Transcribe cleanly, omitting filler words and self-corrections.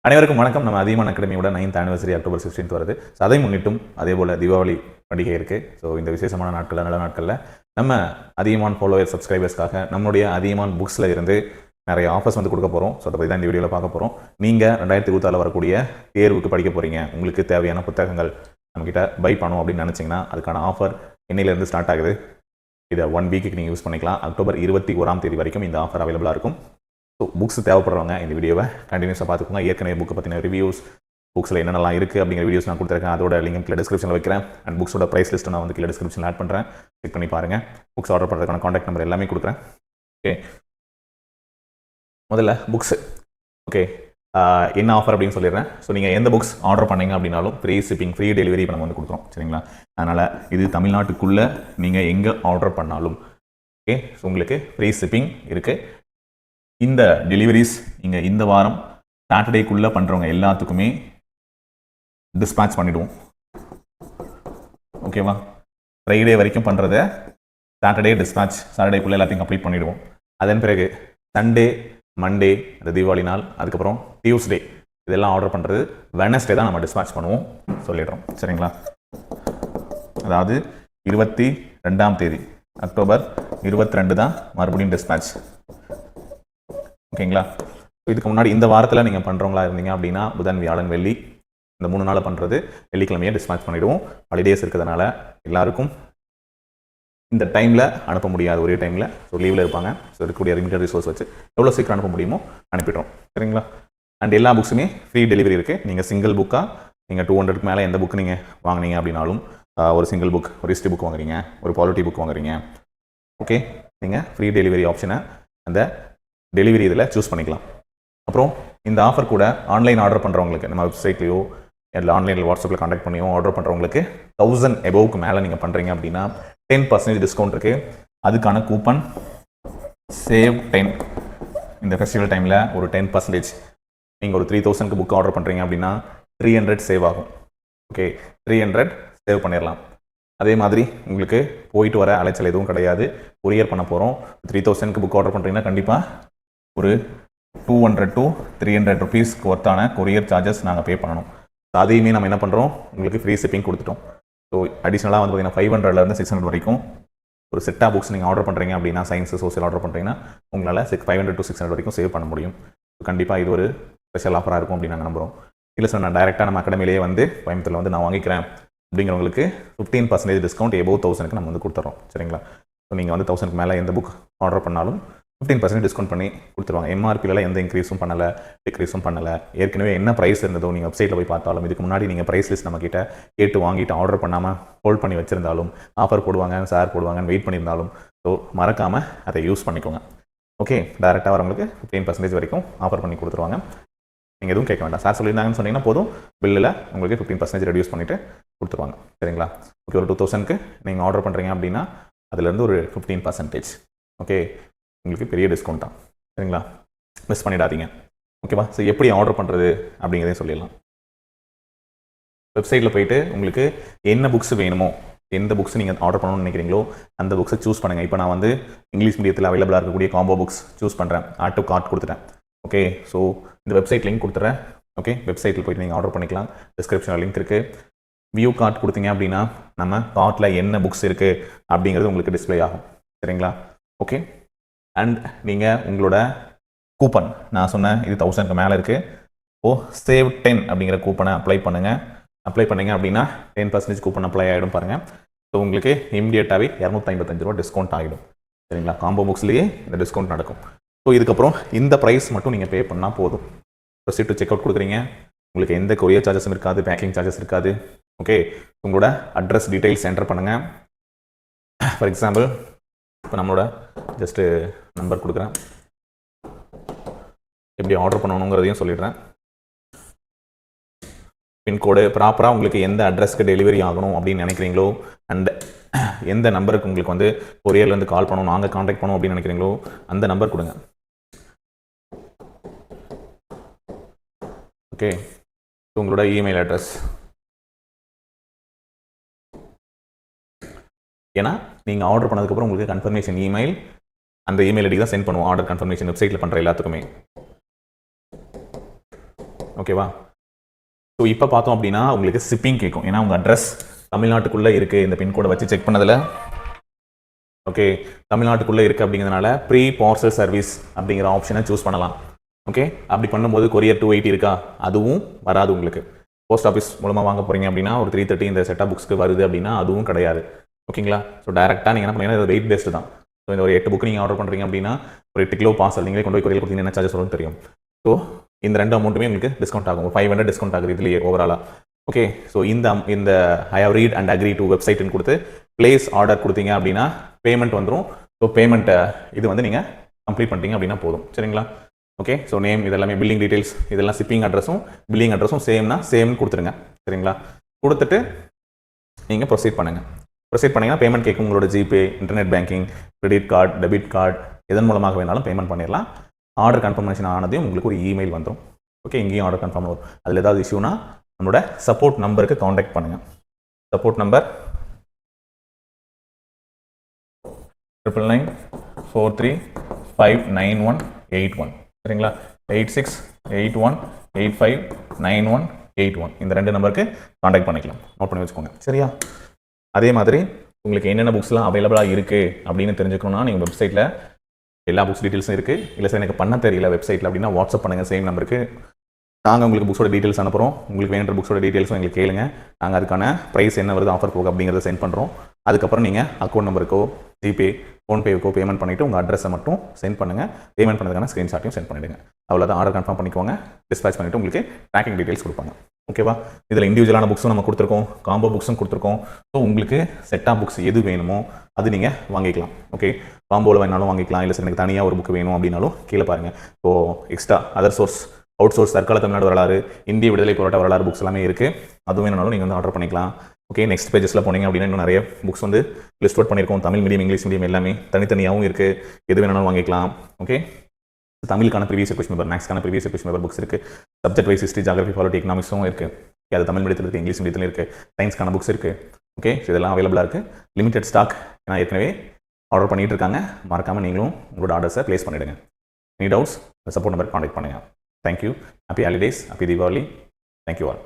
அனைவருக்கும் வணக்கம். நம்ம Athiyaman அகாடமியோட 9th anniversary October 16th வருது. அதை முன்னிட்டும் அதே போல் தீபாவளி பண்டிகை இருக்குது. ஸோ இந்த விசேஷமான நாட்களில் நல்ல நாட்களில் நம்ம அதியமான் ஃபாலோவர் சப்ஸ்கிரைபர்ஸ்க்காக நம்மளுடைய அதியமான் புக்ஸில் இருந்து நிறைய ஆஃபர்ஸ் வந்து கொடுக்க போகிறோம். ஸோ அதை பற்றி தான் இந்த வீடியோவில் பார்க்க போகிறோம். நீங்கள் 2024 வரக்கூடிய தேர்வுக்கு படிக்க போகிறீங்க, உங்களுக்கு தேவையான புத்தகங்கள் நம்மக்கிட்ட பை பண்ணணும் அப்படின்னு நினச்சிங்கன்னா அதுக்கான ஆஃபர் இன்னையிலேருந்து ஸ்டார்ட் ஆகுது. இதை 1 வீக்கு நீங்கள் யூஸ் பண்ணிக்கலாம். அக்டோபர் 21 வரைக்கும் இந்த ஆஃபர் அவைலபிளாக இருக்கும். ஸோ புக்ஸ் தேவைப்படுறவங்க இந்த வீடியோவை கண்டினியூஸாக பார்த்துக்கோங்க. ஏற்கனவே புக்கை பற்றின ரிவ்யூஸ், புக்ஸில் என்னென்னலாம் இருக்குது அப்படிங்கிற வீடியோஸ் நான் கொடுத்துருக்கேன். அதோட லிங்க் கீழே டிஸ்கிரிப்ஷனில் வைக்கிறேன். அண்ட் புக்ஸோட ப்ரைஸ் லிஸ்ட்டு நான் வந்து கீழே டிஸ்கிரிப்ஷனில் ஆட் பண்ணுறேன். செக் பண்ணி பாருங்கள். புக்ஸ் ஆர்டர் பண்ணுறதுக்கான காண்டாக்ட் நம்பர் எல்லாமே கொடுக்குறேன். ஓகே, முதல்ல புக்ஸு. ஓகே, என்ன ஆஃபர் அப்படின்னு சொல்லிடுறேன். ஸோ நீங்கள் எந்த புக்ஸ் ஆர்டர் பண்ணீங்க அப்படின்னாலும் ஃப்ரீ ஷிப்பிங், ஃப்ரீ டெலிவரி இப்போ நம்ம வந்து கொடுக்குறோம். சரிங்களா? அதனால் இது தமிழ்நாட்டுக்குள்ளே நீங்கள் எங்கே ஆர்டர் பண்ணாலும் ஓகே, ஸோ உங்களுக்கு ஃப்ரீ ஷிப்பிங் இருக்குது. இந்த டெலிவரிஸ் நீங்கள் இந்த வாரம் சாட்டர்டேக்குள்ளே பண்ணுறவங்க எல்லாத்துக்குமே டிஸ்பேட்ச் பண்ணிவிடுவோம். ஓகேவா? ஃப்ரைடே வரைக்கும் பண்ணுறத சாட்டர்டே டிஸ்பேட்ச், சாட்டர்டேக்குள்ளே எல்லாத்தையும் கம்ப்ளீட் பண்ணிவிடுவோம். அதன் பிறகு சண்டே, மண்டே, அந்த தீபாவளி நாள், அதுக்கப்புறம் டியூஸ்டே இதெல்லாம் ஆர்டர் பண்ணுறது வெனஸ்டே தான் நம்ம டிஸ்பேட்ச் பண்ணுவோம் சொல்லிடுறோம். சரிங்களா? அதாவது 22 அக்டோபர் 22 தான் மறுபடியும் டிஸ்பேட்ச். ஓகேங்களா? இதுக்கு முன்னாடி இந்த வாரத்தில் நீங்கள் பண்ணுறவங்களா இருந்தீங்க அப்படின்னா புதன், வியாழன், வெள்ளி இந்த 3 நாளை பண்ணுறது வெள்ளிக்கிழமையே டிஸ்பேட்ச் பண்ணிவிடுவோம். ஹாலிடேஸ் இருக்கிறதுனால எல்லாருக்கும் இந்த டைமில் அனுப்ப முடியாது, ஒரே டைமில். ஸோ லீவில் இருப்பாங்க. ஸோ இருக்கக்கூடிய லிமிட்டட் ரிசோர்ஸ் வச்சு எவ்வளோ சீக்கிரம் அனுப்ப முடியுமோ அனுப்பிடுறோம். சரிங்களா? அண்ட் எல்லா புக்ஸுமே ஃப்ரீ டெலிவரி இருக்குது. நீங்கள் சிங்கிள் புக்காக நீங்கள் 200க்கு மேலே எந்த புக்கு நீங்கள் வாங்கினீங்க அப்படின்னாலும், ஒரு சிங்கிள் புக், ஒரு ஹிஸ்ட்ரி புக் வாங்குறீங்க, ஒரு பாலிட்டி புக் வாங்குறீங்க, ஓகே, நீங்கள் ஃப்ரீ டெலிவரி ஆப்ஷனை அந்த டெலிவரி இதில் சூஸ் பண்ணிக்கலாம். அப்புறம் இந்த ஆஃபர் கூட ஆன்லைன் ஆர்டர் பண்ணுறவங்களுக்கு நம்ம வெப்சைட்லையோ இல்லை ஆன்லைனில் வாட்ஸ்அப்பில் கான்டாக்ட் பண்ணியோ ஆர்டர் பண்ணுறவங்களுக்கு 1000 எபோவுக்கு மேலே நீங்கள் பண்ணுறீங்க அப்படின்னா 10% டிஸ்கவுண்ட் இருக்குது. அதுக்கான கூப்பன் சேவ் 10. இந்த ஃபெஸ்டிவல் டைமில் ஒரு 10%. நீங்கள் ஒரு 3000க்கு புக் ஆர்டர் பண்ணுறீங்க அப்படின்னா 300 சேவ் ஆகும். ஓகே, 300 சேவ் பண்ணிடலாம். அதே மாதிரி உங்களுக்கு போயிட்டு வர அலைச்சல் எதுவும் கிடையாது. கொரியர் பண்ண போகிறோம். 3000க்கு புக் ஆர்டர் பண்ணுறீங்கன்னா கண்டிப்பாக ஒரு 200 to 300 ருபீஸ்க்கு ஒர்த்தான கொரியர் சார்ஜஸ் நாங்கள் பே பண்ணணும். அதையுமே நம்ம என்ன பண்ணுறோம், உங்களுக்கு ஃப்ரீ ஷிப்பிங் கொடுத்துட்டோம். ஸோ அடிஷ்னலாக வந்து பார்த்தீங்கன்னா 500லேருந்து 600 வரைக்கும் ஒரு செட்டாக புக்ஸ் நீங்கள் ஆர்டர் பண்ணுறீங்க அப்படின்னா, சயின்ஸு, சோசியல் ஆர்டர் பண்ணுறீங்கன்னா உங்களால் 500 to 600 வரைக்கும் சேவ் பண்ண முடியும். கண்டிப்பாக இது ஒரு ஸ்பெஷல் ஆஃபராக இருக்கும் அப்படின்னு நாங்கள் நம்புகிறோம். இல்லை சார், நான் டைரெக்டாக நம்ம அகாடமிலேயே வந்து கோயம்புத்தூரில் வந்து நான் வாங்கிக்கிறேன் அப்படிங்கிறவங்களுக்கு 15% டிஸ்கவுண்ட் எபோவ் 1000க்கு நம்ம வந்து கொடுத்துறோம். சரிங்களா? ஸோ நீங்கள் வந்து 1000க்கு மேலே எந்த புக் ஆர்டர் பண்ணாலும் 15% டிஸ்கவுண்ட் பண்ணி கொடுத்துருவாங்க. எம்ஆர்பியில் எந்த இன்க்ரீஸும் பண்ணலை, டிக்ரீஸும் பண்ணலை. ஏற்கனவே என்ன ப்ரைஸ் இருந்ததோ நீங்கள் வெப்சைட்டில் போய் பார்த்தாலும், இதுக்கு முன்னாடி நீங்கள் ப்ரைஸ் லிஸ்ட் நம்மக்கிட்ட கேட்டு வாங்கிட்டு ஆர்டர் பண்ணாமல் ஹோல்ட் பண்ணி வச்சுருந்தாலும், ஆஃபர் போடுவாங்க, சார் போடுவாங்கன்னு வெயிட் பண்ணியிருந்தாலும், ஸோ மறக்காமல் அதை யூஸ் பண்ணிக்கோங்க. ஓகே, டேரெக்டாக வரவங்களுக்கு 15% வரைக்கும் ஆஃபர் பண்ணி கொடுத்துருவாங்க. நீங்கள் எதுவும் கேட்க வேண்டாம். சார் சொல்லியிருந்தாங்கன்னு சொன்னீங்கன்னா போதும், பில்லில் உங்களுக்கு 15% ரெடியூஸ் பண்ணிவிட்டு கொடுத்துருவாங்க. சரிங்களா? ஓகே, ஒரு 2000க்கு நீங்கள் ஆர்டர் பண்ணுறீங்க அப்படின்னா அதுலேருந்து ஒரு 15%. ஓகே, உங்களுக்கு பெரிய டிஸ்கவுண்ட் தான். சரிங்களா? மிஸ் பண்ணிடாதீங்க. ஓகேவா? ஸோ எப்படி ஆர்டர் பண்ணுறது அப்படிங்கிறதையும் சொல்லிடலாம். வெப்சைட்டில் போயிட்டு உங்களுக்கு என்ன புக்ஸ் வேணுமோ, எந்த புக்ஸ் நீங்கள் ஆர்டர் பண்ணணும்னு நினைக்கிறீங்களோ அந்த புக்ஸை சூஸ் பண்ணுங்கள். இப்போ நான் வந்து இங்கிலீஷ் மீடியத்தில் அவைலபிளாக இருக்கக்கூடிய காம்போ புக்ஸ் சூஸ் பண்ணுறேன். ஆட் டு கார்ட் கொடுத்துட்டேன். ஓகே, ஸோ இந்த வெப்சைட் லிங்க் கொடுத்துட்றேன். ஓகே, வெப்சைட்டில் போய்ட்டு நீங்கள் ஆர்டர் பண்ணிக்கலாம். டிஸ்கிரிப்ஷனில் லிங்க் இருக்குது. வியூ கார்ட் கொடுத்தீங்க அப்படின்னா நம்ம கார்ட்டில் என்ன புக்ஸ் இருக்குது அப்படிங்கிறது உங்களுக்கு டிஸ்பிளே ஆகும். சரிங்களா? ஓகே, அண்ட் நீங்கள் உங்களோட கூப்பன், நான் சொன்னேன் இது 1000க்கு மேலே இருக்குது. சேவ் 10 அப்படிங்கிற கூப்பனை அப்ளை பண்ணுங்கள். அப்ளை பண்ணிங்க அப்படின்னா 10% கூப்பன் அப்ளை ஆகிடும் பாருங்கள். ஸோ உங்களுக்கு இம்மிடியேட்டாகவே 255 ரூபா டிஸ்கவுண்ட் ஆகிடும். சரிங்களா? காம்போ புக்ஸ்லேயே இந்த டிஸ்கவுண்ட் நடக்கும். ஸோ இதுக்கப்புறம் இந்த ப்ரைஸ் மட்டும் நீங்கள் பே பண்ணால் போதும். ப்ரொசீட் டு செக் அவுட் கொடுக்குறீங்க. உங்களுக்கு எந்த கொரியர் சார்ஜஸும் இருக்காது, பேக்கிங் சார்ஜஸ் இருக்காது. ஓகே, உங்களோட அட்ரஸ் டீட்டெயில்ஸ் என்டர் பண்ணுங்கள். ஃபார் எக்ஸாம்பிள் இப்போ நம்மளோட ஜஸ்ட்டு நம்பர் கொடுக்குறேன். எப்படி ஆர்டர் பண்ணணுங்கிறதையும் சொல்லிடுறேன். பின்கோடு ப்ராப்பராக உங்களுக்கு எந்த அட்ரஸ்க்கு டெலிவரி ஆகணும் அப்படின்னு நினைக்கிறீங்களோ, அண்ட் எந்த நம்பருக்கு உங்களுக்கு வந்து கொரியர்லேருந்து கால் பண்ணணும், நாங்கள் காண்டாக்ட் பண்ணோம் அப்படின்னு நினைக்கிறீங்களோ அந்த நம்பர் கொடுங்க. ஓகே, உங்களோட இமெயில் அட்ரஸ். ஏன்னா நீங்கள் ஆர்டர் பண்ணதுக்கப்புறம் உங்களுக்கு கன்ஃபர்மேஷன் இமெயில் அந்த இமெயில் ஐடி தான் சென்ட் பண்ணுவோம். ஆர்டர் கன்ஃபர்மேஷன் வெப்சைட்டில் பண்ணுற எல்லாத்துக்குமே. ஓகேவா? ஸோ இப்போ பார்த்தோம் அப்படின்னா உங்களுக்கு ஷிப்பிங் கேட்கும். ஏன்னா உங்கள் அட்ரஸ் தமிழ்நாட்டுக்குள்ளே இருக்குது. இந்த பின்கோடை வச்சு செக் பண்ணதில் ஓகே தமிழ்நாட்டுக்குள்ளே இருக்குது அப்படிங்கிறதுனால ப்ரீ பார்சல் சர்வீஸ் அப்படிங்கிற ஆப்ஷனை சூஸ் பண்ணலாம். ஓகே, அப்படி பண்ணும்போது கொரியர் 280 இருக்கா, அதுவும் வராது உங்களுக்கு. போஸ்ட் ஆஃபீஸ் மூலமாக வாங்க போகிறீங்க அப்படின்னா ஒரு 330 இந்த செட்டாப் புக்ஸ்க்கு வருது அப்படின்னா அதுவும் கிடையாது. ஓகேங்களா? ஸோ டேரெக்டாக நீங்கள் என்ன பண்ணீங்கன்னா இது வெயிட் பேஸ்டு தான். ஸோ இந்த ஒரு 8 புக்கு நீங்கள் ஆர்டர் பண்ணுறீங்க அப்படின்னா ஒரு 8 கிலோ பார்சல் நீங்களே கொண்டு போய் கொரியர் கொடுத்தீங்கன்னா என்ன சார்ஜஸ் வரும்னு தெரியும். ஸோ இந்த 2 அமௌண்ட்டுமே உங்களுக்கு டிஸ்கவுண்ட் ஆகும். 500 டிஸ்கவுண்ட் ஆகுது இதுலேயே ஓவராலாக. ஓகே, ஸோ இந்த I have read and agree to வெப்சைட்னு கொடுத்து பிளேஸ் ஆர்டர் கொடுத்தீங்க அப்படின்னா பேமெண்ட் வந்துடும். ஸோ பேமெண்ட்டை இது வந்து நீங்கள் கம்ப்ளீட் பண்ணிட்டீங்க அப்படின்னா போதும். சரிங்களா? ஓகே, ஸோ நேம் இதெல்லாமே பில்லிங் டீடைல்ஸ் இதெல்லாம் ஷிப்பிங் அட்ரஸும் பில்லிங் அட்ரஸும் சேம்னு கொடுத்துருங்க. சரிங்களா? கொடுத்துட்டு நீங்கள் ப்ரொசீட் பண்ணுங்கள். ப்ரொசீட் பண்ணிங்கன்னா பேமெண்ட் கேட்கும். உங்களோட GPay, internet banking, credit card, debit card எதன் மூலமாக வேணாலும் பேமெண்ட் பண்ணிடலாம். ஆர்டர் கன்ஃபர்மேஷன் ஆனதையும் உங்களுக்கு ஒரு இமெயில் வந்துடும். ஓகே, இங்கேயும் ஆர்டர் கன்ஃபார்ம் வரும். அதில் ஏதாவது இஷ்யூனா நம்மளோட சப்போர்ட் நம்பருக்கு காண்டாக்ட் பண்ணுங்கள். Support number 9994359181. சரிங்களா? 8681859181. இந்த 2 நம்பருக்கு காண்டாக்ட் பண்ணிக்கலாம். நோட் பண்ணி வச்சுக்கோங்க. சரியா? அதே மாதிரி உங்களுக்கு என்னென்ன புக்ஸ்லாம் அவைலபிளாக இருக்குது அப்படின்னு தெரிஞ்சுக்கணுன்னா நீங்கள் வெப்சைட்டில் எல்லா புக்ஸ் டீட்டெயில்ஸும் இருக்குது. இல்லை சார் எனக்கு பண்ண தெரியல வெப்சைட்டில் அப்படின்னா வாட்ஸ்அப் பண்ணுங்கள் சேம் நம்பருக்கு. நாங்கள் உங்களுக்கு புக்ஸோட டீட்டெயில்ஸ் அனுப்புகிறோம். உங்களுக்கு வேணுன்ற புக்ஸோட டீட்டெயில்ஸும் எங்களுக்கு கேளுங்க. நாங்கள் அதுக்கான ப்ரைஸ் என்ன வருது ஆஃபர் போக அப்படிங்கிறத சென்ட் பண்ணுறோம். அதுக்கப்புறம் நீங்கள் அக்கௌண்ட் நம்பருக்கோ ஜிபே ஃபோன்பேக்கோ பேமெண்ட் பண்ணிவிட்டு உங்கள் அட்ரஸை மட்டும் சென்ட் பண்ணுங்கள். பேமெண்ட் பண்ணதுக்கான ஸ்க்ரீன்ஷாட்டையும் சென்ட் பண்ணிவிடுங்க. அவ்வளோதான். ஆர்டர் கன்ஃபார்ம் பண்ணிக்கோங்க. டிஸ்பேச் பண்ணிவிட்டு உங்களுக்கு ட்ராக்கிங் டீட்டெயில்ஸ் கொடுப்பாங்க. ஓகேவா? இதில் இண்டிவிஜுவலான புக்ஸும் நம்ம கொடுத்துருக்கோம், காம்போ புக்ஸும் கொடுத்துருக்கோம். ஸோ உங்களுக்கு செட்டாக புக்ஸ் எது வேணுமோ அது நீங்கள் வாங்கிக்கலாம். ஓகே, காம்போவில் வேணாலும் வாங்கிக்கலாம். இல்லை சார் எனக்கு தனியாக ஒரு புக் வேணும் அப்படின்னாலும் கீழே பாருங்கள். So extra other source, out source, தற்கால தமிழ்நாடு வரலாறு, இந்திய விடுதலை போராட்ட வரலாறு புக்ஸ் எல்லாமே இருக்குது. அதுவும் வேணாலும் நீங்கள் வந்து ஆர்டர் பண்ணிக்கலாம். ஓகே, நெக்ஸ்ட் பேஜஸில் போனீங்க அப்படின்னா இன்னும் நிறைய புக்ஸ் வந்து லிஸ்ட் அவுட் பண்ணியிருக்கோம். தமிழ் மீடியம், இங்கிலீஷ் மீடியம் எல்லாமே தனித்தனியாகவும் இருக்குது. எது வேணாலும் வாங்கிக்கலாம். ஓகே, தமிழுக்கான ப்ரீவியஸ் கொஸ்டின் பேப்பர், மேக்ஸ்க்கான ப்ரீவியஸ் கொஸ்டின் பேப்பர் புக்ஸ் இருக்குது. Subject wise history, geography, polity, எக்கனாமிக்ஸும் இருக்குது. அது தமிழ் மீடியத்தில் இருக்குது, இங்கிலீஷ் மீடியத்தில் இருக்குது. சயின்ஸ்க்கான புக்ஸ் இருக்குது. ஓகே, இதெல்லாம் அவைலபிளாக இருக்குது. லிமிடெட் ஸ்டாக் நான் ஏற்கனவே ஆர்டர் பண்ணிகிட்டு இருக்காங்க. மறக்காமல் நீங்களும் உங்களோட ஆர்டர்ஸை ப்ளேஸ் பண்ணிவிடுங்க. Any doubts support number contact பண்ணுங்கள். Thank you. Happy holidays, happy Deepavali. Thank you all.